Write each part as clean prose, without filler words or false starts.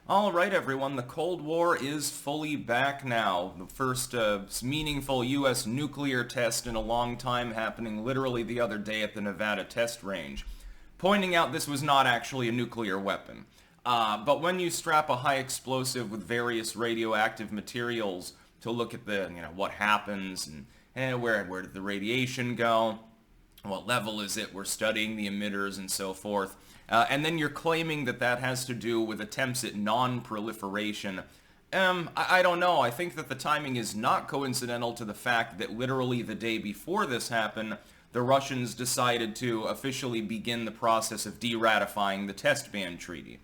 All right, everyone, the Cold War is fully back now. The first meaningful U.S. nuclear test in a long time happening literally the other day at the Nevada test range, pointing out this was not actually a nuclear weapon. But when you strap a high explosive with various radioactive materials to look at what happens and where did the radiation go, what level is it, we're studying the emitters and so forth. And then you're claiming that that has to do with attempts at non-proliferation. I don't know. I think that the timing is not coincidental to the fact that literally the day before this happened, the Russians decided to officially begin the process of de-ratifying the test ban treaty.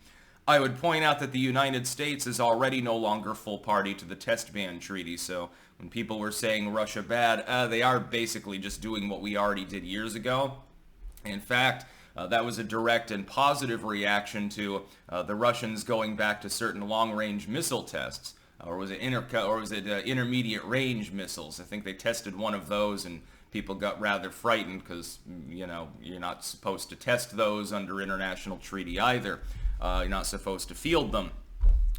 I would point out that the United States is already no longer full party to the test ban treaty, so when people were saying Russia bad, they are basically just doing what we already did years ago. In fact, that was a direct and positive reaction to the Russians going back to certain long-range missile tests, or was it intermediate range missiles? I think they tested one of those, and people got rather frightened because you're not supposed to test those under international treaty either. You're not supposed to field them.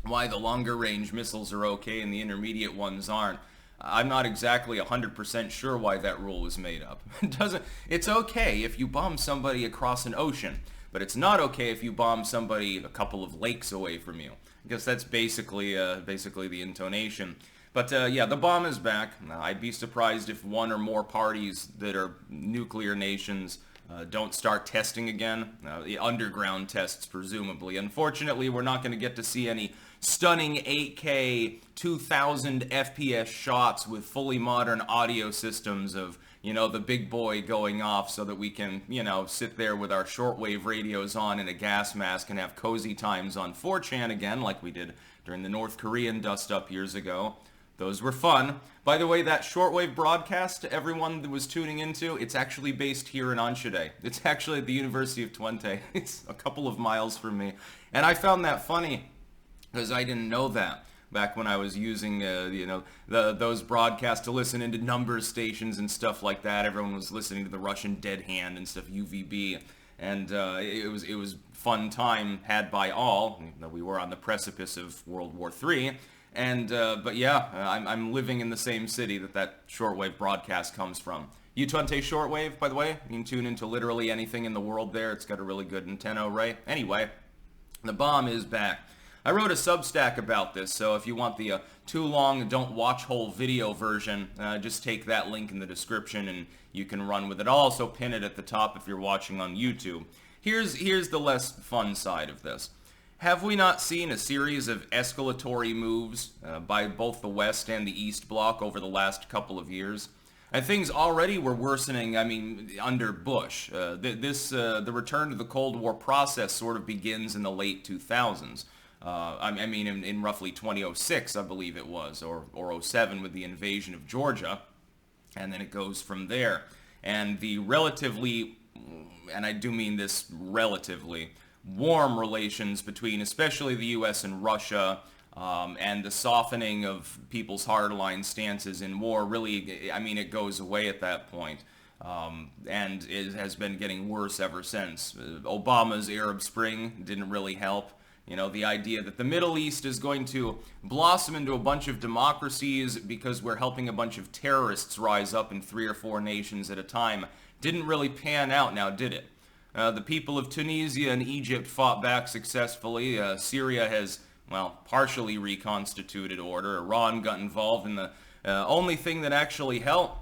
Why the longer range missiles are okay and the intermediate ones aren't, I'm not exactly 100% sure why that rule was made up. It's okay if you bomb somebody across an ocean, but it's not okay if you bomb somebody a couple of lakes away from you. I guess that's basically the intonation. But yeah, the bomb is back. I'd be surprised if one or more parties that are nuclear nations don't start testing again. The underground tests, presumably. Unfortunately, we're not going to get to see any stunning 8K 2000 FPS shots with fully modern audio systems of, the big boy going off so that we can, sit there with our shortwave radios on in a gas mask and have cozy times on 4chan again like we did during the North Korean dust-up years ago. Those were fun. By the way, that shortwave broadcast everyone that was tuning into, it's actually based here in Enschede. It's actually at the University of Twente. It's a couple of miles from me. And I found that funny because I didn't know that back when I was using, those broadcasts to listen into number stations and stuff like that. Everyone was listening to the Russian Dead Hand and stuff, UVB. And it was fun time had by all. We were on the precipice of World War III. But yeah, I'm living in the same city that shortwave broadcast comes from. U20 shortwave, by the way, you can tune into literally anything in the world there. It's got a really good antenna array. Anyway, the bomb is back. I wrote a Substack about this, so if you want the too long, don't watch whole video version, just take that link in the description and you can run with it. I'll also pin it at the top if you're watching on YouTube. Here's the less fun side of this. Have we not seen a series of escalatory moves by both the West and the East Bloc over the last couple of years? And things already were worsening, under Bush. The return to the Cold War process sort of begins in the late 2000s. In roughly 2006, I believe it was, or 07 with the invasion of Georgia. And then it goes from there. And the relatively, and I do mean this relatively, warm relations between especially the U.S. and Russia, and the softening of people's hardline stances in war really, it goes away at that point. And it has been getting worse ever since. Obama's Arab Spring didn't really help. The idea that the Middle East is going to blossom into a bunch of democracies because we're helping a bunch of terrorists rise up in 3 or 4 nations at a time didn't really pan out now, did it? The people of Tunisia and Egypt fought back successfully. Syria has, partially reconstituted order. Iran got involved, and the only thing that actually helped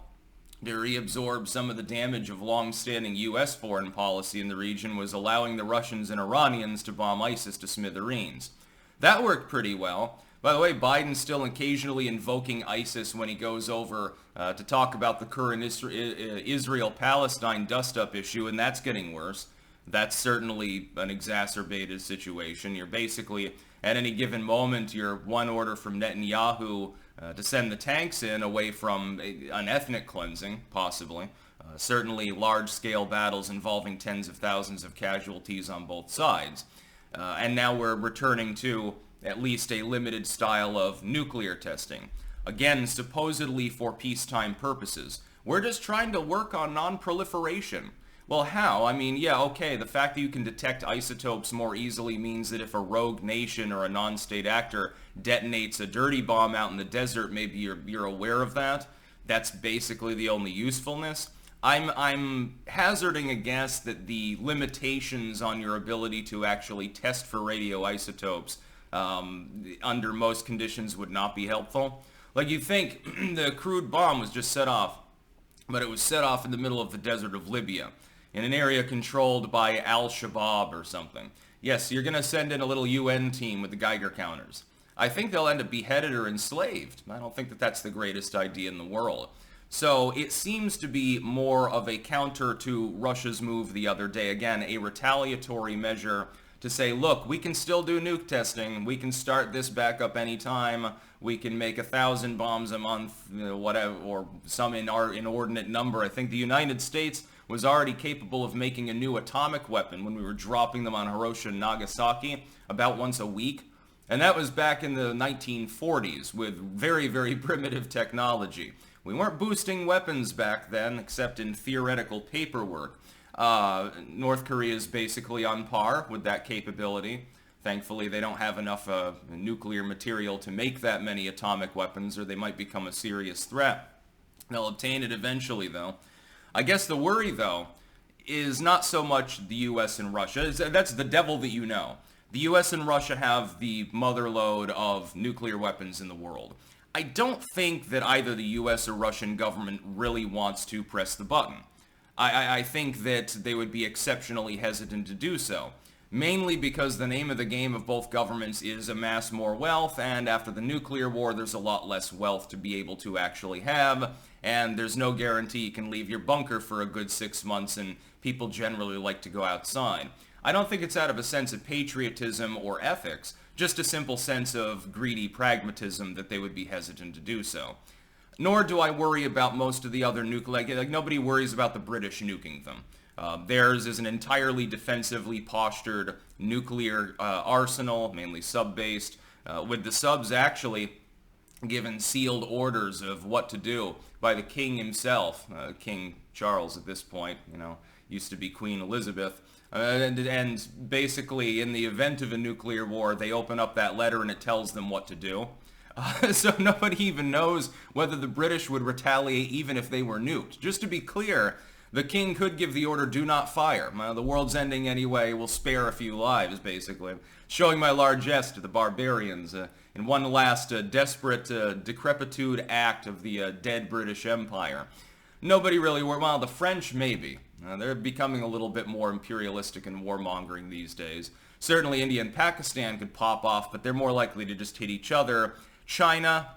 to reabsorb some of the damage of long-standing U.S. foreign policy in the region was allowing the Russians and Iranians to bomb ISIS to smithereens. That worked pretty well. By the way, Biden's still occasionally invoking ISIS when he goes over to talk about the current Israel-Palestine dust-up issue, and that's getting worse. That's certainly an exacerbated situation. You're basically, at any given moment, you're one order from Netanyahu to send the tanks in away from an ethnic cleansing, possibly. Certainly large-scale battles involving tens of thousands of casualties on both sides. And now we're returning to at least a limited style of nuclear testing. Again, supposedly for peacetime purposes. We're just trying to work on non-proliferation. Well, how? I mean, yeah, okay, the fact that you can detect isotopes more easily means that if a rogue nation or a non-state actor detonates a dirty bomb out in the desert, maybe you're aware of that. That's basically the only usefulness. I'm hazarding a guess that the limitations on your ability to actually test for radioisotopes under most conditions would not be helpful. Like, you think the crude bomb was just set off, but it was set off in the middle of the desert of Libya, in an area controlled by al-Shabaab or something. Yes, you're going to send in a little UN team with the Geiger counters. I think they'll end up beheaded or enslaved. I don't think that that's the greatest idea in the world. So it seems to be more of a counter to Russia's move the other day. Again, a retaliatory measure to say, look, we can still do nuke testing. We can start this back up anytime. We can make 1,000 bombs a month, whatever, or some inordinate number. I think the United States was already capable of making a new atomic weapon when we were dropping them on Hiroshima and Nagasaki about once a week. And that was back in the 1940s with very, very primitive technology. We weren't boosting weapons back then, except in theoretical paperwork. North Korea is basically on par with that capability. Thankfully, they don't have enough nuclear material to make that many atomic weapons, or they might become a serious threat. They'll obtain it eventually, though. I guess the worry, though, is not so much the U.S. and Russia. That's the devil that you know. The U.S. and Russia have the motherlode of nuclear weapons in the world. I don't think that either the U.S. or Russian government really wants to press the button. I think that they would be exceptionally hesitant to do so, mainly because the name of the game of both governments is amass more wealth, and after the nuclear war, there's a lot less wealth to be able to actually have, and there's no guarantee you can leave your bunker for a good 6 months, and people generally like to go outside. I don't think it's out of a sense of patriotism or ethics, just a simple sense of greedy pragmatism that they would be hesitant to do so. Nor do I worry about most of the other nuclear, like nobody worries about the British nuking them. Theirs is an entirely defensively postured nuclear arsenal, mainly sub-based, with the subs actually given sealed orders of what to do by the king himself, King Charles at this point, used to be Queen Elizabeth. And basically, in the event of a nuclear war, they open up that letter and it tells them what to do. So nobody even knows whether the British would retaliate even if they were nuked. Just to be clear, the king could give the order, do not fire. The world's ending anyway, we'll spare a few lives, basically. Showing my largesse to the barbarians in one last desperate decrepitude act of the dead British Empire. Nobody really, well, the French maybe. They're becoming a little bit more imperialistic and warmongering these days. Certainly India and Pakistan could pop off, but they're more likely to just hit each other. China,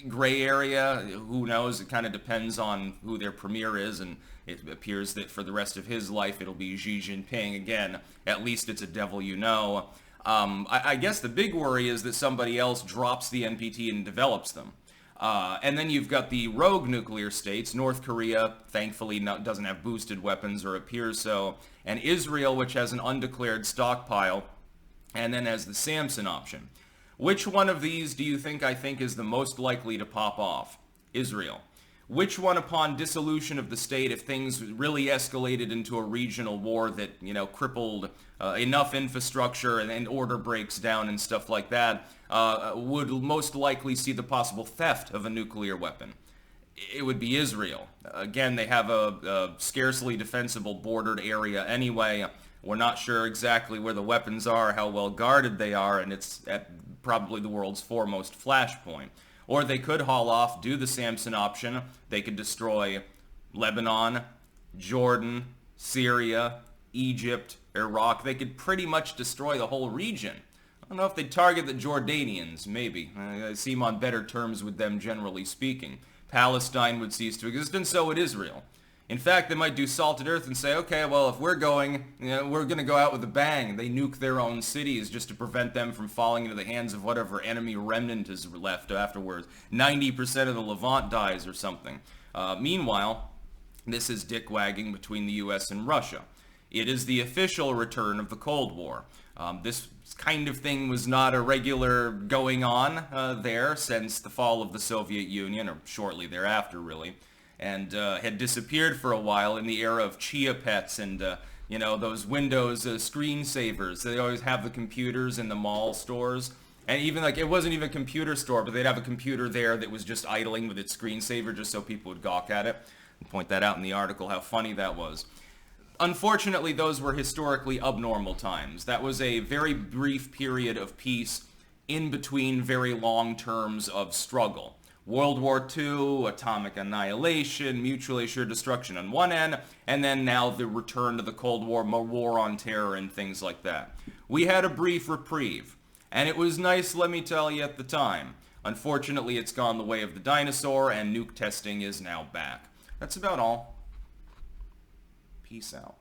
gray area, who knows? It kind of depends on who their premier is, and it appears that for the rest of his life it'll be Xi Jinping again. At least it's a devil you know. I guess the big worry is that somebody else drops the NPT and develops them. And then you've got the rogue nuclear states. North Korea, thankfully, doesn't have boosted weapons, or appears so. And Israel, which has an undeclared stockpile, and then has the Samson option. Which one of these do you think is the most likely to pop off? Israel. Which one, upon dissolution of the state, if things really escalated into a regional war that, crippled enough infrastructure and order breaks down and stuff like that, would most likely see the possible theft of a nuclear weapon? It would be Israel. Again, they have a scarcely defensible bordered area anyway. We're not sure exactly where the weapons are, how well guarded they are, and it's at probably the world's foremost flashpoint. Or they could haul off, do the Samson option. They could destroy Lebanon, Jordan, Syria, Egypt, Iraq. They could pretty much destroy the whole region. I don't know if they'd target the Jordanians, maybe. I seem on better terms with them generally speaking. Palestine would cease to exist, and so would Israel. In fact, they might do salted earth and say, okay, well, if we're going to go out with a bang. They nuke their own cities just to prevent them from falling into the hands of whatever enemy remnant is left afterwards. 90% of the Levant dies or something. Meanwhile, this is dick-wagging between the U.S. and Russia. It is the official return of the Cold War. This kind of thing was not a regular going on there since the fall of the Soviet Union, or shortly thereafter, really. and had disappeared for a while in the era of Chia Pets and those Windows screensavers. They always have the computers in the mall stores. And even like, it wasn't even a computer store, but they'd have a computer there that was just idling with its screensaver just so people would gawk at it. And point that out in the article, how funny that was. Unfortunately, those were historically abnormal times. That was a very brief period of peace in between very long terms of struggle. World War II, atomic annihilation, mutually assured destruction on one end, and then now the return to the Cold War, war on terror, and things like that. We had a brief reprieve. And it was nice, let me tell you, at the time. Unfortunately, it's gone the way of the dinosaur, and nuke testing is now back. That's about all. Peace out.